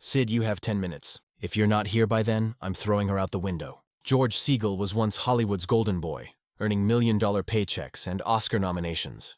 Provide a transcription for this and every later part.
Sid, you have 10 minutes. If you're not here by then, I'm throwing her out the window. George Segal was once Hollywood's golden boy, earning million-dollar paychecks and Oscar nominations.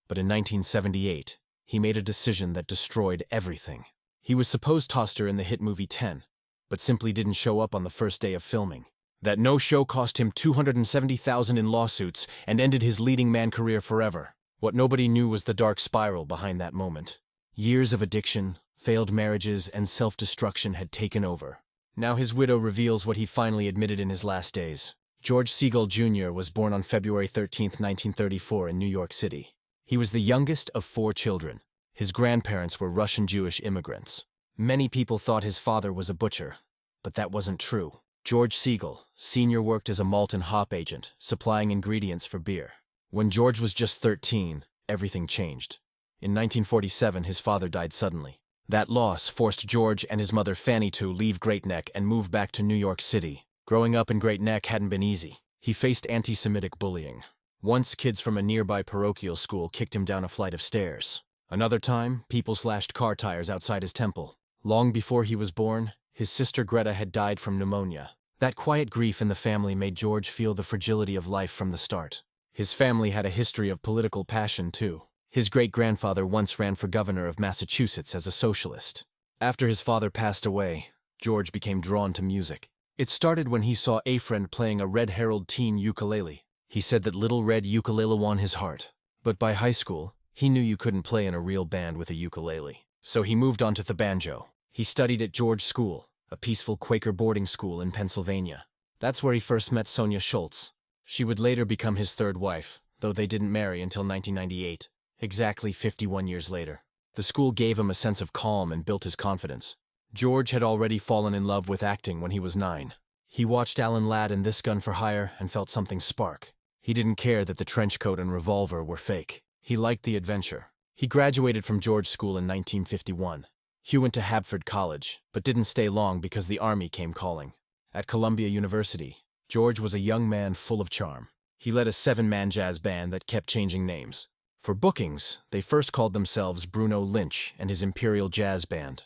But in 1978, he made a decision that destroyed everything. He was supposed to star in the hit movie 10, but simply didn't show up on the first day of filming. That no-show cost him $270,000 in lawsuits and ended his leading man career forever. What nobody knew was the dark spiral behind that moment. Years of addiction, failed marriages, and self-destruction had taken over. Now his widow reveals what he finally admitted in his last days. George Segal Jr. was born on February 13, 1934 in New York City. He was the youngest of 4 children. His grandparents were Russian Jewish immigrants. Many people thought his father was a butcher, but that wasn't true. George Segal, Sr. worked as a malt and hop agent, supplying ingredients for beer. When George was just 13, everything changed. In 1947, his father died suddenly. That loss forced George and his mother Fanny to leave Great Neck and move back to New York City. Growing up in Great Neck hadn't been easy. He faced anti-Semitic bullying. Once, kids from a nearby parochial school kicked him down a flight of stairs. Another time, people slashed car tires outside his temple. Long before he was born, his sister Greta had died from pneumonia. That quiet grief in the family made George feel the fragility of life from the start. His family had a history of political passion, too. His great-grandfather once ran for governor of Massachusetts as a socialist. After his father passed away, George became drawn to music. It started when he saw a friend playing a Red Herald teen ukulele. He said that Little Red ukulele won his heart. But by high school, he knew you couldn't play in a real band with a ukulele. So he moved on to the banjo. He studied at George School, a peaceful Quaker boarding school in Pennsylvania. That's where he first met Sonia Schultz. She would later become his third wife, though they didn't marry until 1998, exactly 51 years later. The school gave him a sense of calm and built his confidence. George had already fallen in love with acting when he was 9. He watched Alan Ladd in This Gun for Hire and felt something spark. He didn't care that the trench coat and revolver were fake. He liked the adventure. He graduated from George School in 1951. He went to Habford College, but didn't stay long because the Army came calling. At Columbia University, George was a young man full of charm. He led a 7-man jazz band that kept changing names. For bookings, they first called themselves Bruno Lynch and his Imperial Jazz Band.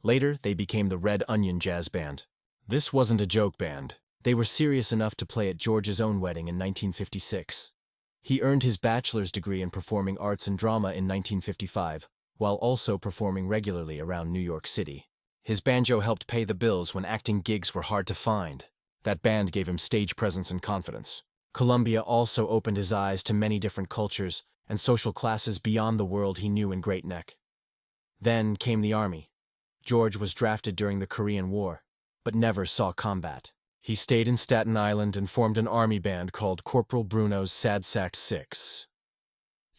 Later, they became the Red Onion Jazz Band. This wasn't a joke band. They were serious enough to play at George's own wedding in 1956. He earned his bachelor's degree in performing arts and drama in 1955, while also performing regularly around New York City. His banjo helped pay the bills when acting gigs were hard to find. That band gave him stage presence and confidence. Columbia also opened his eyes to many different cultures and social classes beyond the world he knew in Great Neck. Then came the Army. George was drafted during the Korean War, but never saw combat. He stayed in Staten Island and formed an Army band called Corporal Bruno's Sad Sack 6.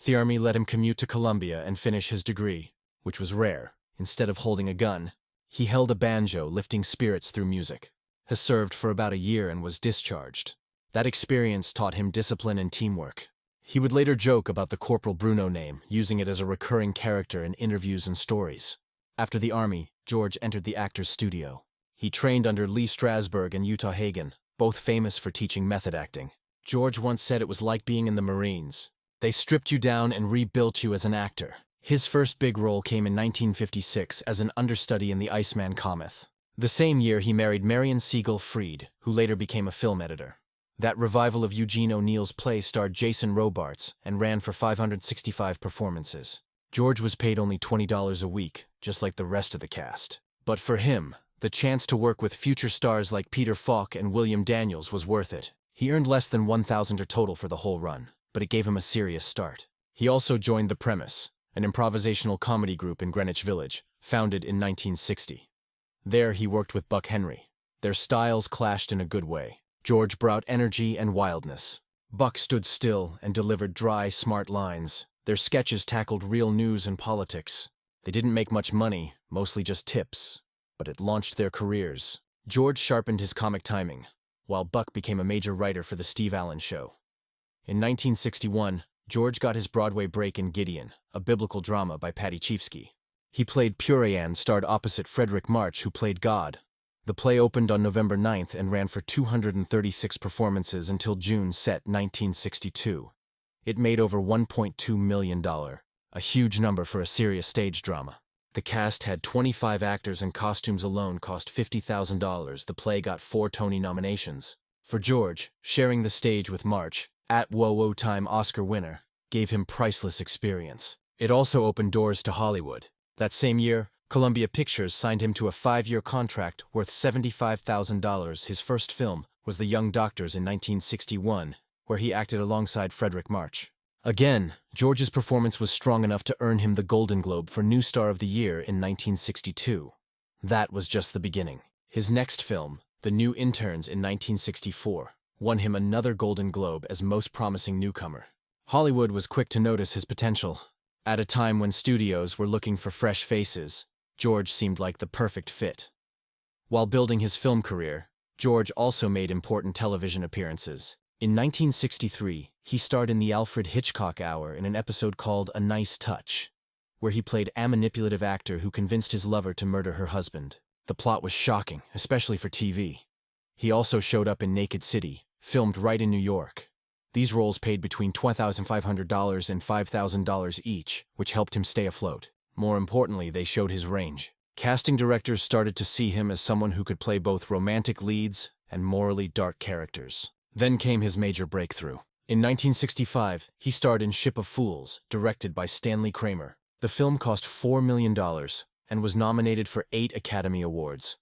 The Army let him commute to Columbia and finish his degree, which was rare. Instead of holding a gun, he held a banjo, lifting spirits through music. He served for about a year and was discharged. That experience taught him discipline and teamwork. He would later joke about the Corporal Bruno name, using it as a recurring character in interviews and stories. After the Army, George entered the actor's studio. He trained under Lee Strasberg and Utah Hagen, both famous for teaching method acting. George once said it was like being in the Marines. They stripped you down and rebuilt you as an actor. His first big role came in 1956 as an understudy in The Iceman Cometh. The same year he married Marion Siegel Fried, who later became a film editor. That revival of Eugene O'Neill's play starred Jason Robards and ran for 565 performances. George was paid only $20 a week, just like the rest of the cast. But for him, the chance to work with future stars like Peter Falk and William Daniels was worth it. He earned less than $1,000 total for the whole run, but it gave him a serious start. He also joined The Premise, an improvisational comedy group in Greenwich Village, founded in 1960. There he worked with Buck Henry. Their styles clashed in a good way. George brought energy and wildness. Buck stood still and delivered dry, smart lines. Their sketches tackled real news and politics. They didn't make much money, mostly just tips, but it launched their careers. George sharpened his comic timing, while Buck became a major writer for The Steve Allen Show. In 1961, George got his Broadway break in Gideon, a biblical drama by Paddy Chayefsky. He played Purian, starred opposite Frederick March, who played God. The play opened on November 9th and ran for 236 performances until June set 1962. It made over $1.2 million, a huge number for a serious stage drama. The cast had 25 actors and costumes alone cost $50,000. The play got 4 Tony nominations. For George, sharing the stage with March, at Wo Time Oscar winner, gave him priceless experience. It also opened doors to Hollywood. That same year, Columbia Pictures signed him to a 5-year contract worth $75,000. His first film was The Young Doctors in 1961, where he acted alongside Frederick March. Again, George's performance was strong enough to earn him the Golden Globe for New Star of the Year in 1962. That was just the beginning. His next film, The New Interns in 1964, won him another Golden Globe as Most Promising Newcomer. Hollywood was quick to notice his potential. At a time when studios were looking for fresh faces, George seemed like the perfect fit. While building his film career, George also made important television appearances. In 1963, he starred in the Alfred Hitchcock Hour in an episode called A Nice Touch, where he played a manipulative actor who convinced his lover to murder her husband. The plot was shocking, especially for TV. He also showed up in Naked City, filmed right in New York. These roles paid between $2,500 and $5,000 each, which helped him stay afloat. More importantly, they showed his range. Casting directors started to see him as someone who could play both romantic leads and morally dark characters. Then came his major breakthrough. In 1965, he starred in Ship of Fools, directed by Stanley Kramer. The film cost $4 million and was nominated for 8 Academy Awards.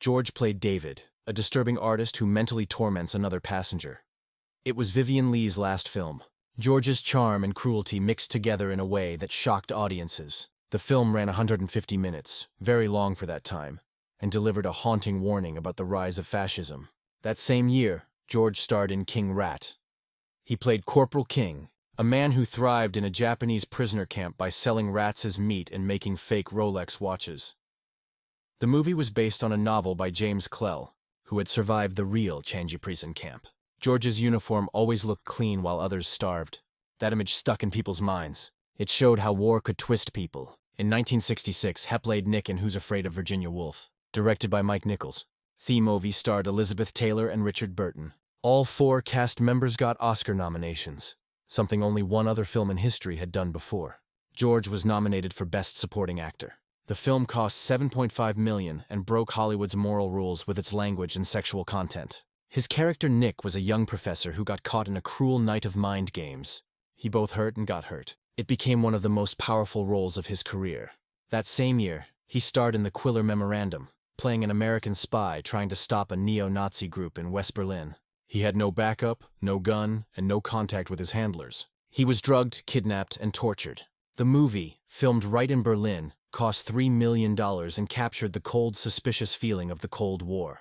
George played David, a disturbing artist who mentally torments another passenger. It was Vivien Leigh's last film. George's charm and cruelty mixed together in a way that shocked audiences. The film ran 150 minutes, very long for that time, and delivered a haunting warning about the rise of fascism. That same year, George starred in King Rat. He played Corporal King, a man who thrived in a Japanese prisoner camp by selling rats as meat and making fake Rolex watches. The movie was based on a novel by James Clell, who had survived the real Changi prison camp. George's uniform always looked clean while others starved. That image stuck in people's minds. It showed how war could twist people. In 1966, Hep played Nick in Who's Afraid of Virginia Woolf, directed by Mike Nichols. The movie starred Elizabeth Taylor and Richard Burton. All 4 cast members got Oscar nominations, something only one other film in history had done before. George was nominated for Best Supporting Actor. The film cost $7.5 million and broke Hollywood's moral rules with its language and sexual content. His character Nick was a young professor who got caught in a cruel night of mind games. He both hurt and got hurt. It became one of the most powerful roles of his career. That same year, he starred in The Quiller Memorandum, playing an American spy trying to stop a neo-Nazi group in West Berlin. He had no backup, no gun, and no contact with his handlers. He was drugged, kidnapped, and tortured. The movie, filmed right in Berlin, cost $3 million and captured the cold, suspicious feeling of the Cold War.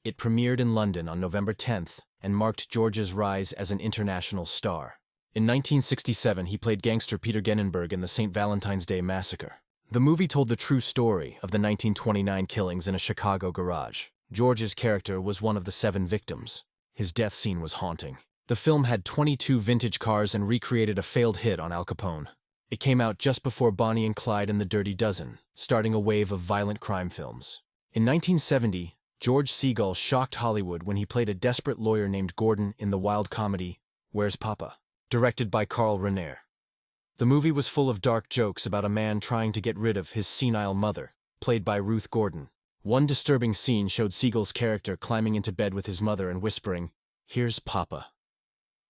It premiered in London on November 10th and marked George's rise as an international star. In 1967, he played gangster Peter Genenberg in the St. Valentine's Day Massacre. The movie told the true story of the 1929 killings in a Chicago garage. George's character was one of the 7 victims. His death scene was haunting. The film had 22 vintage cars and recreated a failed hit on Al Capone. It came out just before Bonnie and Clyde and the Dirty Dozen, starting a wave of violent crime films. In 1970, George Segal shocked Hollywood when he played a desperate lawyer named Gordon in the wild comedy Where's Papa?, directed by Carl Reiner. The movie was full of dark jokes about a man trying to get rid of his senile mother, played by Ruth Gordon. One disturbing scene showed Segal's character climbing into bed with his mother and whispering, "Here's Papa."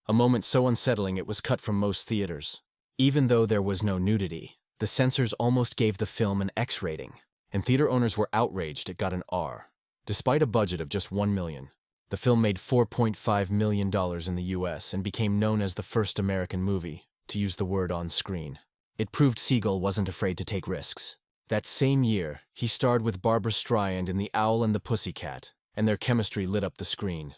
A moment so unsettling it was cut from most theaters. Even though there was no nudity, the censors almost gave the film an X rating, and theater owners were outraged it got an R. Despite a budget of just $1 million, the film made $4.5 million in the US and became known as the first American movie to use the word on screen. It proved Segal wasn't afraid to take risks. That same year, he starred with Barbra Streisand in The Owl and the Pussycat, and their chemistry lit up the screen.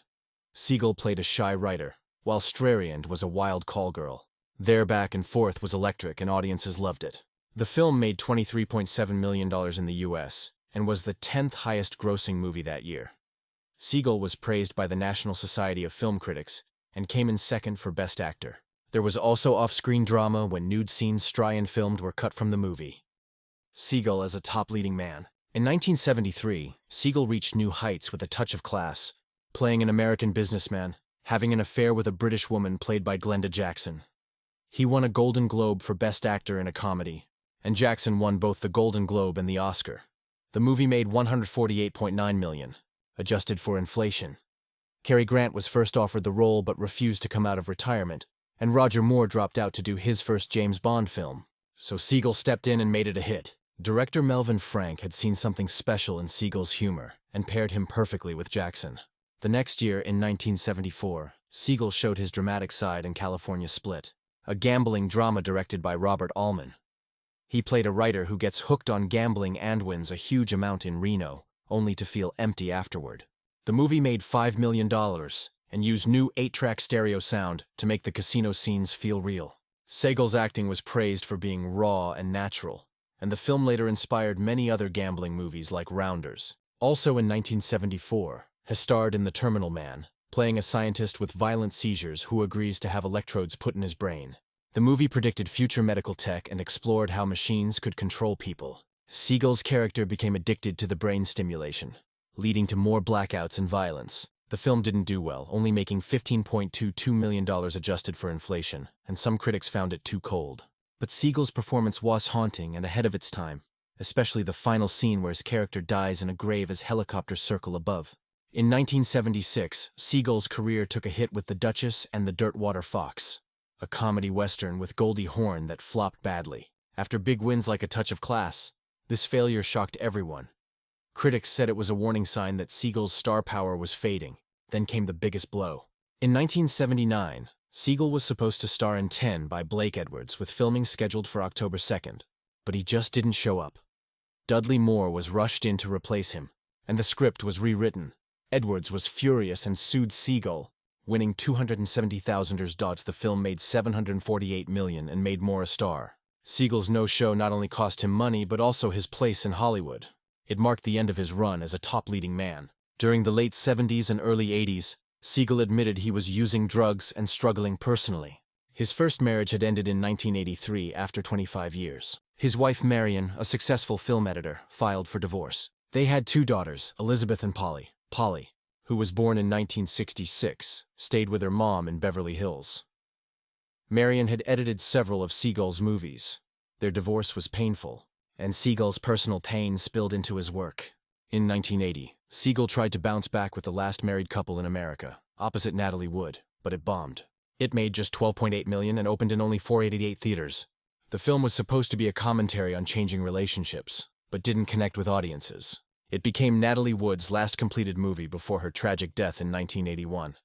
Segal played a shy writer, while Streisand was a wild call girl. Their back and forth was electric and audiences loved it. The film made $23.7 million in the US and was the 10th highest grossing movie that year. Segal was praised by the National Society of Film Critics and came in second for Best Actor. There was also off-screen drama when nude scenes Streisand filmed were cut from the movie. Segal as a top leading man. In 1973, Segal reached new heights with A Touch of Class, playing an American businessman, having an affair with a British woman played by Glenda Jackson. He won a Golden Globe for Best Actor in a Comedy, and Jackson won both the Golden Globe and the Oscar. The movie made $148.9 million, adjusted for inflation. Cary Grant was first offered the role but refused to come out of retirement, and Roger Moore dropped out to do his first James Bond film. So Segal stepped in and made it a hit. Director Melvin Frank had seen something special in Segal's humor and paired him perfectly with Jackson. The next year, in 1974, Segal showed his dramatic side in California Split, a gambling drama directed by Robert Altman. He played a writer who gets hooked on gambling and wins a huge amount in Reno, only to feel empty afterward. The movie made $5 million and used new 8-track stereo sound to make the casino scenes feel real. Segal's acting was praised for being raw and natural, and the film later inspired many other gambling movies like Rounders. Also in 1974, he starred in The Terminal Man, playing a scientist with violent seizures who agrees to have electrodes put in his brain. The movie predicted future medical tech and explored how machines could control people. Segal's character became addicted to the brain stimulation, leading to more blackouts and violence. The film didn't do well, only making $15.22 million adjusted for inflation, and some critics found it too cold. But Segal's performance was haunting and ahead of its time, especially the final scene where his character dies in a grave as helicopters circle above. In 1976, Segal's career took a hit with The Duchess and the Dirtwater Fox, a comedy western with Goldie Hawn that flopped badly. After big wins like A Touch of Class, this failure shocked everyone. Critics said it was a warning sign that Segal's star power was fading. Then came the biggest blow. In 1979, Segal was supposed to star in 10 by Blake Edwards, with filming scheduled for October 2nd, but he just didn't show up. Dudley Moore was rushed in to replace him, and the script was rewritten. Edwards was furious and sued Segal, winning $270,000. The film made $748 million and made Moore a star. Segal's no-show not only cost him money but also his place in Hollywood. It marked the end of his run as a top leading man. During the late 70s and early 80s, Segal admitted he was using drugs and struggling personally. His first marriage had ended in 1983 after 25 years. His wife Marion, a successful film editor, filed for divorce. They had 2 daughters, Elizabeth and Polly. Polly, who was born in 1966, stayed with her mom in Beverly Hills. Marion had edited several of Segal's movies. Their divorce was painful, and Segal's personal pain spilled into his work. In 1980, Segal tried to bounce back with The Last Married Couple in America, opposite Natalie Wood, but it bombed. It made just $12.8 million and opened in only 488 theaters. The film was supposed to be a commentary on changing relationships, but didn't connect with audiences. It became Natalie Wood's last completed movie before her tragic death in 1981.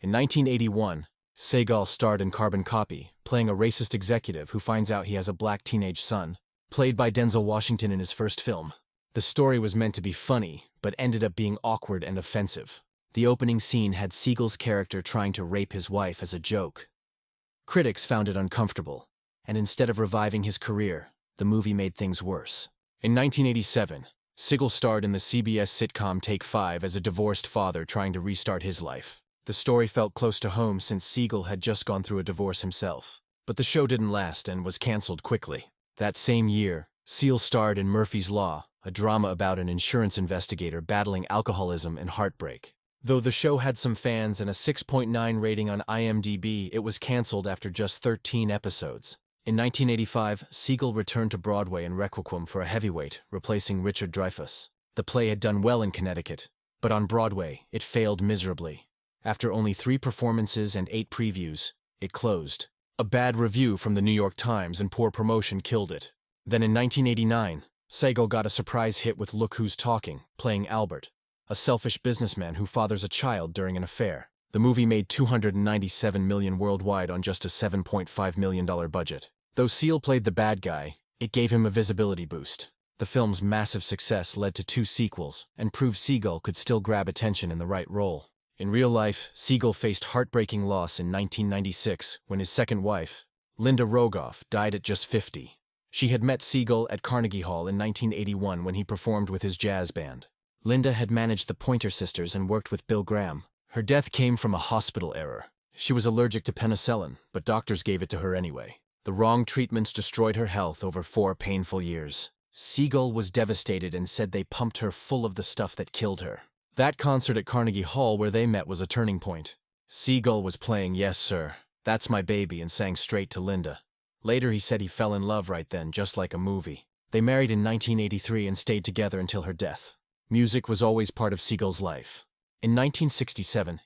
In 1981, Segal starred in Carbon Copy, playing a racist executive who finds out he has a black teenage son, played by Denzel Washington in his first film. The story was meant to be funny, but ended up being awkward and offensive. The opening scene had Segal's character trying to rape his wife as a joke. Critics found it uncomfortable, and instead of reviving his career, the movie made things worse. In 1987, Segal starred in the CBS sitcom Take 5 as a divorced father trying to restart his life. The story felt close to home since Segal had just gone through a divorce himself. But the show didn't last and was canceled quickly. That same year, Segal starred in Murphy's Law, a drama about an insurance investigator battling alcoholism and heartbreak. Though the show had some fans and a 6.9 rating on IMDb, it was canceled after just 13 episodes. In 1985, Segal returned to Broadway in Requiem for a Heavyweight, replacing Richard Dreyfuss. The play had done well in Connecticut, but on Broadway, it failed miserably. After only 3 performances and 8 previews, it closed. A bad review from the New York Times and poor promotion killed it. Then in 1989, Segal got a surprise hit with Look Who's Talking, playing Albert, a selfish businessman who fathers a child during an affair. The movie made $297 million worldwide on just a $7.5 million budget. Though Segal played the bad guy, it gave him a visibility boost. The film's massive success led to 2 sequels and proved Segal could still grab attention in the right role. In real life, Segal faced heartbreaking loss in 1996 when his second wife, Linda Rogoff, died at just 50. She had met Segal at Carnegie Hall in 1981 when he performed with his jazz band. Linda had managed the Pointer Sisters and worked with Bill Graham. Her death came from a hospital error. She was allergic to penicillin, but doctors gave it to her anyway. The wrong treatments destroyed her health over 4 painful years. Segal was devastated and said they pumped her full of the stuff that killed her. That concert at Carnegie Hall where they met was a turning point. Segal was playing Yes Sir, That's My Baby and sang straight to Linda. Later he said he fell in love right then, just like a movie. They married in 1983 and stayed together until her death. Music was always part of Segal's life. In 1967,